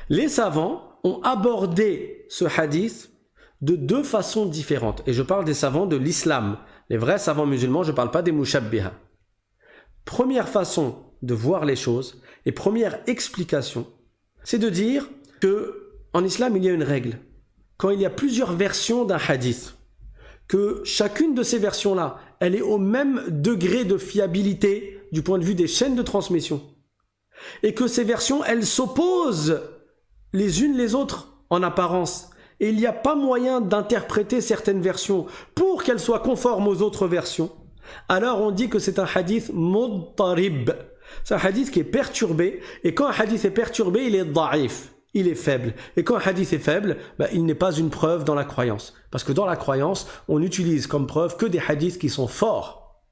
Les savants ont abordé ce hadith de deux façons différentes. Et je parle des savants de l'islam. Les vrais savants musulmans, je ne parle pas des mushabbiha. Première façon de voir les choses et première explication, c'est de dire que en islam, il y a une règle. Quand il y a plusieurs versions d'un hadith, que chacune de ces versions-là, elle est au même degré de fiabilité du point de vue des chaînes de transmission. Et que ces versions, elles s'opposent les unes les autres en apparence. Et il n'y a pas moyen d'interpréter certaines versions pour qu'elles soient conformes aux autres versions. Alors on dit que c'est un hadith mudtarib. C'est un hadith qui est perturbé. Et quand un hadith est perturbé, il est da'if. Il est faible. Et quand un hadith est faible, il n'est pas une preuve dans la croyance. Parce que dans la croyance, on n'utilise comme preuve que des hadiths qui sont forts.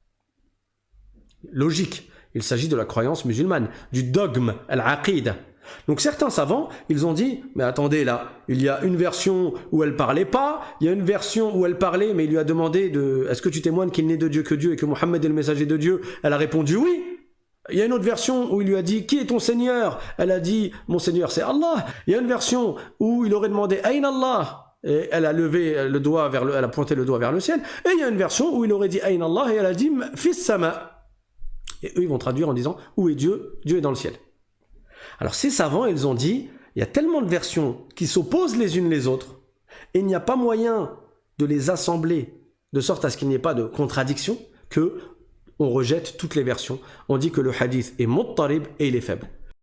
Logique. Il s'agit de la croyance musulmane, du dogme, al-aqid. Donc certains savants, ils ont dit, mais attendez là, il y a une version où elle parlait pas, il y a une version où elle parlait, mais il lui a demandé est-ce que tu témoignes qu'il n'est de Dieu que Dieu et que Mohammed est le messager de Dieu? Elle a répondu oui. Il y a une autre version où il lui a dit, qui est ton Seigneur? Elle a dit, mon Seigneur c'est Allah. Il y a une version où il aurait demandé, Ayn Allah? Et elle a levé le doigt elle a pointé le doigt vers le ciel. Et il y a une version où il aurait dit, Ayn Allah? Et elle a dit, Fis sama. Et eux, ils vont traduire en disant, où est Dieu? Dieu est dans le ciel. Alors ces savants, ils ont dit, il y a tellement de versions qui s'opposent les unes les autres, et il n'y a pas moyen de les assembler de sorte à ce qu'il n'y ait pas de contradiction, que on rejette toutes les versions. On dit que le hadith est muttarib et il est faible.